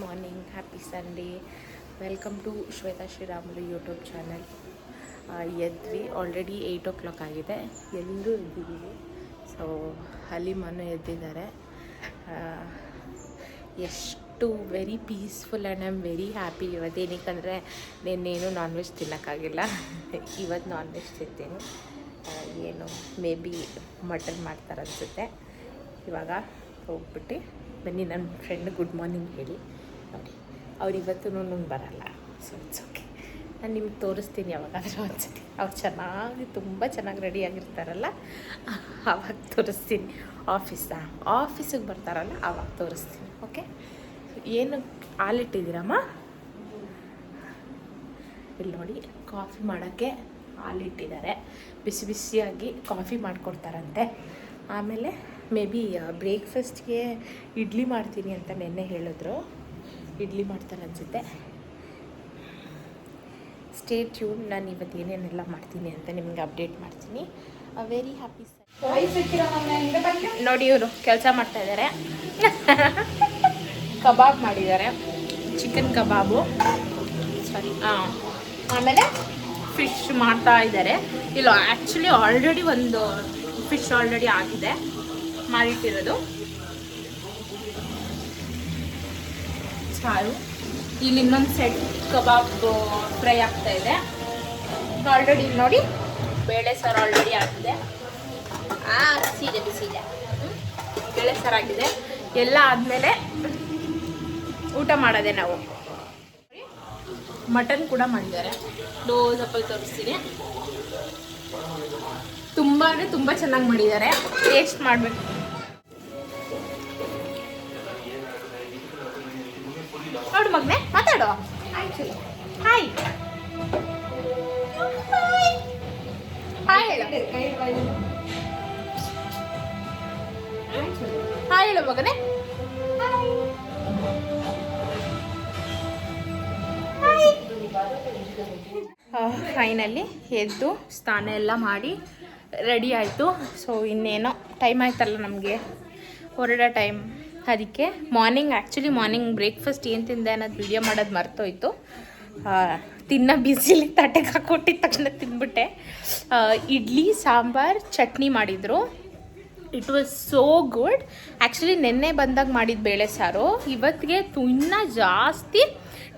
Morning, happy Sunday. Welcome to Shwetha Sriramulu YouTube channel. ಎದ್ವಿ, already 8 o'clock ಆಗಿದೆ. ಎಲ್ಲರೂ ಎದ್ದಿದ್ದೀವಿ. ಸೊ ಹಲಿಮನು ಎದ್ದಿದ್ದಾರೆ. ಎಷ್ಟು very peaceful and I am very happy ಇವತ್ತು. ಏನಕ್ಕಂದರೆ ನಿನ್ನೇನು ನಾನ್ ವೆಜ್ ತಿನ್ನೋಕ್ಕಾಗಿಲ್ಲ. ಇವತ್ತು ನಾನ್ ವೆಜ್ ತಿಂತೀನಿ. ಏನು ಮೇ ಬಿ ಮಟನ್ ಮಾಡ್ತಾರೆ ಅನಿಸುತ್ತೆ. ಇವಾಗ ಹೋಗ್ಬಿಟ್ಟು ಬನ್ನಿ ನನ್ನ ಫ್ರೆಂಡ್ ಗುಡ್ ಮಾರ್ನಿಂಗ್ ಹೇಳಿ. ನೋಡಿ, ಅವ್ರು ಇವತ್ತೂ ಬರಲ್ಲ. ಸೊ ಇಟ್ಸ್ ಓಕೆ, ನಾನು ನಿಮ್ಗೆ ತೋರಿಸ್ತೀನಿ ಯಾವಾಗಾದರೂ ಒಂದ್ಸತಿ. ಅವ್ರು ಚೆನ್ನಾಗಿ ತುಂಬ ಚೆನ್ನಾಗಿ ರೆಡಿಯಾಗಿರ್ತಾರಲ್ಲ ಆವಾಗ ತೋರಿಸ್ತೀನಿ. ಆಫೀಸಿಗೆ ಬರ್ತಾರಲ್ಲ ಆವಾಗ ತೋರಿಸ್ತೀನಿ. ಓಕೆ, ಏನು ಹಾಲಿಟ್ಟಿದ್ದೀರಮ್ಮ? ಇಲ್ಲಿ ನೋಡಿ, ಕಾಫಿ ಮಾಡೋಕ್ಕೆ ಹಾಲಿಟ್ಟಿದ್ದಾರೆ. ಬಿಸಿ ಬಿಸಿಯಾಗಿ ಕಾಫಿ ಮಾಡಿಕೊಡ್ತಾರಂತೆ. ಆಮೇಲೆ ಮೇ ಬಿ ಬ್ರೇಕ್ಫಾಸ್ಟ್ಗೆ ಇಡ್ಲಿ ಮಾಡ್ತೀನಿ ಅಂತ ನೆನ್ನೆ ಹೇಳಿದ್ರು. ಇಡ್ಲಿ ಮಾಡ್ತಾರೆ ಅನಿಸುತ್ತೆ. Stay tune. ನಾನು ಇವತ್ತು ಏನೇನೆಲ್ಲ ಮಾಡ್ತೀನಿ ಅಂತ ನಿಮ್ಗೆ ಅಪ್ಡೇಟ್ ಮಾಡ್ತೀನಿ. Very happy. ನೋಡಿ, ಇವರು ಕೆಲಸ ಮಾಡ್ತಾಯಿದ್ದಾರೆ. ಕಬಾಬ್ ಮಾಡಿದ್ದಾರೆ, ಚಿಕನ್ ಕಬಾಬು. ಸಾರಿ, ಆಮೇಲೆ ಫಿಶ್ ಮಾಡ್ತಾ ಇದ್ದಾರೆ. ಇಲ್ಲ, ಆ್ಯಕ್ಚುಲಿ ಆಲ್ರೆಡಿ ಒಂದು ಫಿಶ್ ಆಲ್ರೆಡಿ ಆಗಿದೆ, ಮಾಡಿಟ್ಟಿರೋದು. ಸಾರು. ಇಲ್ಲಿ ಇನ್ನೊಂದು ಸೆಟ್ ಕಬಾಬ್ ಫ್ರೈ ಆಗ್ತಾ ಇದೆ. ಆಲ್ರೆಡಿ ನೋಡಿ, ಬೇಳೆ ಸಾರು ಆಲ್ರೆಡಿ ಆಗಿದೆ. ಬಿಸಿದೆ ಬೇಳೆ ಸಾರು ಆಗಿದೆ. ಎಲ್ಲ ಆದಮೇಲೆ ಊಟ ಮಾಡೋದೆ ನಾವು. ಮಟನ್ ಕೂಡ ಮಾಡಿದ್ದಾರೆ. ಸ್ವಲ್ಪ ತೋರಿಸ್ತೀನಿ. ತುಂಬ ಅಂದರೆ ತುಂಬ ಚೆನ್ನಾಗಿ ಮಾಡಿದ್ದಾರೆ. ಟೇಸ್ಟ್ ಮಾಡಬೇಕು. ನೋಡು ಮಗನೇ, ಮಾತಾಡು. ಹಾಯ್ ಹಾಯ್ ಹೇಳು. ಹಾಯ್ ಹೇಳು ಮಗನೇ. ಫೈನಲಿ ಎದ್ದು ಸ್ನಾನ ಎಲ್ಲ ಮಾಡಿ ರೆಡಿ ಆಯಿತು. ಸೊ ಇನ್ನೇನೋ ಟೈಮ್ ಆಯ್ತಲ್ಲ ನಮಗೆ ಹೊರಡೋ ಟೈಮ್. ಅದಕ್ಕೆ ಮಾರ್ನಿಂಗ್ ಬ್ರೇಕ್ಫಾಸ್ಟ್ ಏನು ತಿಂದೆ ಅನ್ನೋದು ವಿಡಿಯೋ ಮಾಡೋದು ಮರ್ತೋಯ್ತು. ಬಿಸಿಲಿ ತಟ್ಟೆಗೆ ಹಾಕ್ಕೊಟ್ಟಿದ್ದ ತಕ್ಷಣ ತಿಂದ್ಬಿಟ್ಟೆ. ಇಡ್ಲಿ, ಸಾಂಬಾರು, ಚಟ್ನಿ ಮಾಡಿದರು. It was so good. Actually ನೆನ್ನೆ ಬಂದಾಗ ಮಾಡಿದ ಬೇಳೆ ಸಾರು ಇವತ್ತಿಗೆ ಇನ್ನೂ ಜಾಸ್ತಿ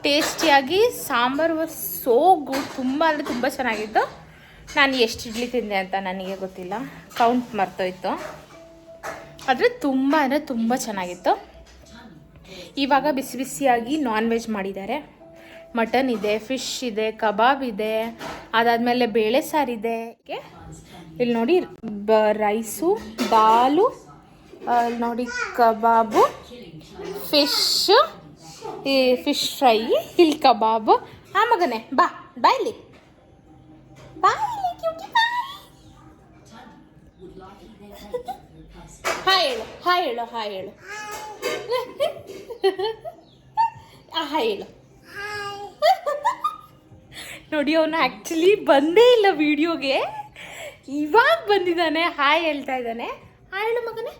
ಟೇಸ್ಟಿಯಾಗಿ. Sambar was so good. ತುಂಬ ಅಂದರೆ ತುಂಬ ಚೆನ್ನಾಗಿತ್ತು. ನಾನು ಎಷ್ಟು ಇಡ್ಲಿ ತಿಂದೆ ಅಂತ ನನಗೆ ಗೊತ್ತಿಲ್ಲ, ಕೌಂಟ್ ಮರ್ತೋಯ್ತು. ಆದರೆ ತುಂಬ ಅಂದರೆ ತುಂಬ ಚೆನ್ನಾಗಿತ್ತು. ಇವಾಗ ಬಿಸಿ ಬಿಸಿಯಾಗಿ ನಾನ್ ವೆಜ್ ಮಾಡಿದ್ದಾರೆ. ಮಟನ್ ಇದೆ, ಫಿಶ್ ಇದೆ, ಕಬಾಬ್ ಇದೆ, ಅದಾದಮೇಲೆ ಬೇಳೆ ಸಾರಿದೆ. ಇಲ್ಲಿ ನೋಡಿ, ರೈಸು, ದಾಲು, ನೋಡಿ ಕಬಾಬು, ಫಿಶ್ ಫ್ರೈ, ಇಲ್ಲಿ ಕಬಾಬು. ಮಗನೇ ಬಾಯ್ಲಿ ಹಾಯ್ ಹೇಳು ನೋಡಿ, ಅವನು ಆ್ಯಕ್ಚುಲಿ ಬಂದೇ ಇಲ್ಲ ವಿಡಿಯೋಗೆ, ಇವಾಗ ಬಂದಿದ್ದಾನೆ. ಹಾಯ್ ಹೇಳ್ತಾ ಇದ್ದಾನೆ. ಹಾಯ್ ಹೇಳು ಮಗನೇ.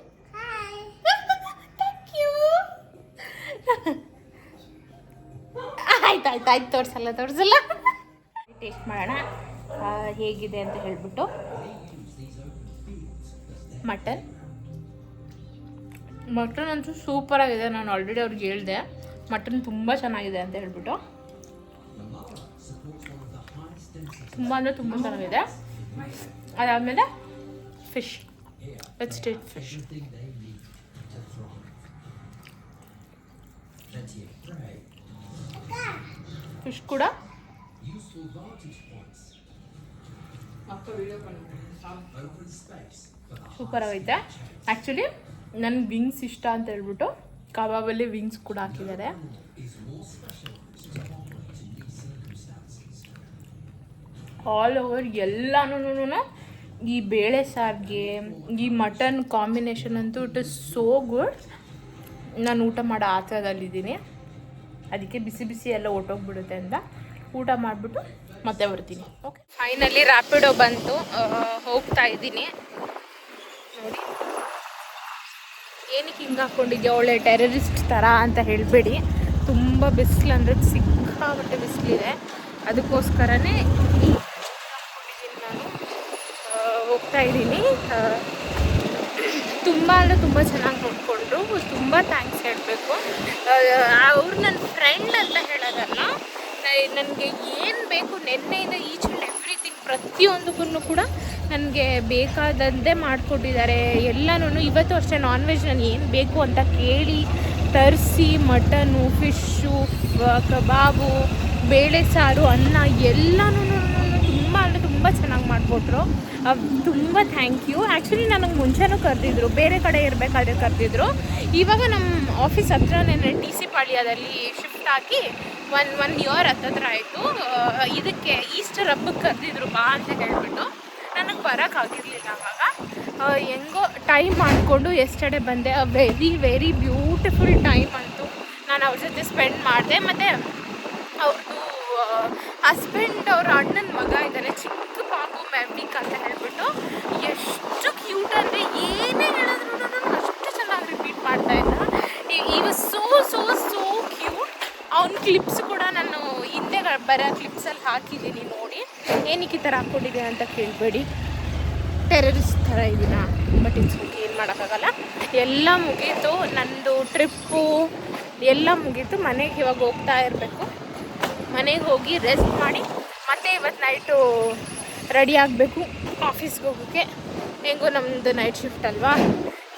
Thank you. ಆಯ್ತು ತೋರಿಸಲ್ಲ. ಟೇಸ್ಟ್ ಮಾಡೋಣ ಹೇಗಿದೆ ಅಂತ ಹೇಳ್ಬಿಟ್ಟು. ಮಟನ್ ಅಂತೂ ಸೂಪರಾಗಿದೆ. ನಾನು ಆಲ್ರೆಡಿ ಅವ್ರಿಗೆ ಹೇಳಿದೆ ಮಟನ್ ತುಂಬ ಚೆನ್ನಾಗಿದೆ ಅಂತ ಹೇಳ್ಬಿಟ್ಟು. ತುಂಬ ಅಂದರೆ ತುಂಬ ಚೆನ್ನಾಗಿದೆ. ಅದಾದಮೇಲೆ fish, let's take fish. Fish ಕೂಡ ಸೂಪರ್ ಆಗೈತೆ. ಆ್ಯಕ್ಚುಲಿ ನನಗೆ ವಿಂಗ್ಸ್ ಇಷ್ಟ ಅಂತ ಹೇಳ್ಬಿಟ್ಟು ಕಬಾಬಲ್ಲಿ ವಿಂಗ್ಸ್ ಕೂಡ ಹಾಕಿದ್ದಾರೆ. ಆಲ್ ಓವರ್ ಎಲ್ಲನೂ ಈ ಬೇಳೆ ಸಾರಿಗೆ ಈ ಮಟನ್ ಕಾಂಬಿನೇಷನ್ ಅಂತೂ ಇಟ್ ಇಸ್ ಸೋ ಗುಡ್. ನಾನು ಊಟ ಮಾಡೋ ಆತರದಲ್ಲಿದ್ದೀನಿ. ಅದಕ್ಕೆ ಬಿಸಿ ಬಿಸಿ ಎಲ್ಲ ಹೊಟ್ಟೋಗ್ಬಿಡುತ್ತೆ ಅಂತ ಊಟ ಮಾಡಿಬಿಟ್ಟು ಮತ್ತೆ ಬರ್ತೀನಿ. ಓಕೆ, ಫೈನಲಿ ರ್ಯಾಪಿಡೋ ಬಂತು. ಹೋಗ್ತಾ ಇದ್ದೀನಿ. ನೋಡಿ, ಏನಕ್ಕೆ ಹಿಂಗೆ ಹಾಕ್ಕೊಂಡಿದ್ಯಾ, ಒಳ್ಳೆ ಟೆರರಿಸ್ಟ್ ಥರ ಅಂತ ಹೇಳಬೇಡಿ. ತುಂಬ ಬಿಸಿಲು ಅಂದರೆ ಸಿಕ್ಕಾಪಟ್ಟೆ ಬಿಸಿಲಿದೆ. ಅದಕ್ಕೋಸ್ಕರನೇ ನಾನು ಹೋಗ್ತಾ ಇದ್ದೀನಿ. ತುಂಬ ಅಂದರೆ ತುಂಬ ಚೆನ್ನಾಗಿ ನೋಡಿಕೊಂಡ್ರು. ತುಂಬ ಥ್ಯಾಂಕ್ಸ್ ಹೇಳಬೇಕು. ಅವ್ರು ನನ್ನ ಫ್ರೆಂಡ್ ಅಂತ ಹೇಳೋದಲ್ಲ, ನನಗೆ ಏನು ಬೇಕು ನೆನ್ನೆಯಿಂದ ಈಚ್ ಆ್ಯಂಡ್ ಎವ್ರಿಥಿಂಗ್ ಪ್ರತಿಯೊಂದಕ್ಕೂ ಕೂಡ ನನಗೆ ಬೇಕಾದಂತೆ ಮಾಡಿಕೊಟ್ಟಿದ್ದಾರೆ ಎಲ್ಲನೂ. ಇವತ್ತು ಅಷ್ಟೇ ನಾನ್ ವೆಜ್ ನಾನು ಏನು ಬೇಕು ಅಂತ ಕೇಳಿ ತರಿಸಿ ಮಟನು, ಫಿಶ್ಶು, ಕಬಾಬು, ಬೇಳೆ ಸಾರು, ಅನ್ನ ಎಲ್ಲನೂ ತುಂಬ ಅಂದರೆ ತುಂಬ ಚೆನ್ನಾಗಿ ಮಾಡಿಕೊಟ್ರು. ತುಂಬ ಥ್ಯಾಂಕ್ ಯು. ಆ್ಯಕ್ಚುಲಿ ನನಗೆ ಮುಂಚೆನೂ ಕರೆದಿದ್ರು, ಬೇರೆ ಕಡೆ ಇರಬೇಕಾದ್ರೆ ಕರೆದಿದ್ರು. ಇವಾಗ ನಮ್ಮ ಆಫೀಸ್ ಹತ್ರನೇ ಟಿ ಸಿ ಪಾಳ್ಯದಲ್ಲಿ ಶಿಫ್ಟ್ ಆಗಿ ಒನ್ ಇಯರ್ ಹತ್ತತ್ರ ಆಯಿತು. ಇದಕ್ಕೆ ಈಸ್ಟರ್ ಹಬ್ಬಕ್ಕೆ ಕರೆದಿದ್ರು ಬಾ ಅಂತ ಹೇಳ್ಬಿಟ್ಟು. ನನಗೆ ಬರೋಕ್ಕಾಗಿರಲಿಲ್ಲ. ಆವಾಗ ಹೆಂಗೋ ಟೈಮ್ ಮಾಡಿಕೊಂಡು ಎಸ್ಟರ್ಡೇ ಬಂದೆ. ವೆರಿ ವೆರಿ ಬ್ಯೂಟಿಫುಲ್ ಟೈಮ್ ಅಂತೂ ನಾನು ಅವ್ರ ಜೊತೆ ಸ್ಪೆಂಡ್ ಮಾಡಿದೆ. ಮತ್ತು ಅವ್ರದ್ದು ಹಸ್ಬೆಂಡ್ ಅವ್ರ ಅಣ್ಣನ ಮಗ ಇದ್ದಾನೆ, ಚಿಕ್ಕ ಪಾಪು ಮ್ಯಾವಿಕ್ ಅಂತ ಹೇಳ್ಬಿಟ್ಟು. ಎಷ್ಟು ಕ್ಯೂಟ್ ಅಂದರೆ ಏನೇ ಹೇಳಿದ್ರು ಅಷ್ಟು ಚೆನ್ನಾಗಿ ರಿಪೀಟ್ ಮಾಡ್ತಾಯಿದ್ದ. ಈ was so so so cute. ಅವ್ನ ಕ್ಲಿಪ್ಸ್ ಕೂಡ ನಾನು ಹಿಂದೆ ಬರೋ ಕ್ಲಿಪ್ಸಲ್ಲಿ ಹಾಕಿದ್ದೀನಿ ನೋಡಿ. ಏನಕ್ಕೆ ಈ ಥರ ಹಾಕ್ಕೊಂಡಿದ್ದೀನಿ ಅಂತ ಕೇಳಬೇಡಿ, ಟೆರರಿಸ್ಟ್ ಥರ ಇದ್ದೀನ. ಬಟ್ ಇನ್ಸ್ಬಿಟ್ಟು ಏನು ಮಾಡೋಕ್ಕಾಗಲ್ಲ. ಎಲ್ಲ ಮುಗೀತು, ನಂದು ಟ್ರಿಪ್ಪು ಎಲ್ಲ ಮುಗೀತು. ಮನೆಗೆ ಇವಾಗ ಹೋಗ್ತಾ ಇರಬೇಕು. ಮನೆಗೆ ಹೋಗಿ ರೆಸ್ಟ್ ಮಾಡಿ ಮತ್ತೆ ಇವತ್ತು ನೈಟು ರೆಡಿ ಆಗಬೇಕು ಆಫೀಸ್ಗೆ ಹೋಗೋಕ್ಕೆ. ಹೆಂಗೋ ನಮ್ಮದು ನೈಟ್ ಶಿಫ್ಟ್ ಅಲ್ವಾ.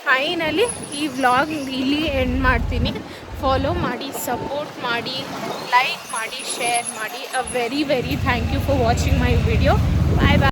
ಫೈನಲಿ ಈ ವ್ಲಾಗ್ ಇಲ್ಲಿ ಎಂಡ್ ಮಾಡ್ತೀನಿ. ಫಾಲೋ ಮಾಡಿ, ಸಪೋರ್ಟ್ ಮಾಡಿ, ಲೈಕ್ ಮಾಡಿ, ಶೇರ್ ಮಾಡಿ. Very very thank you for watching my video. Bye bye.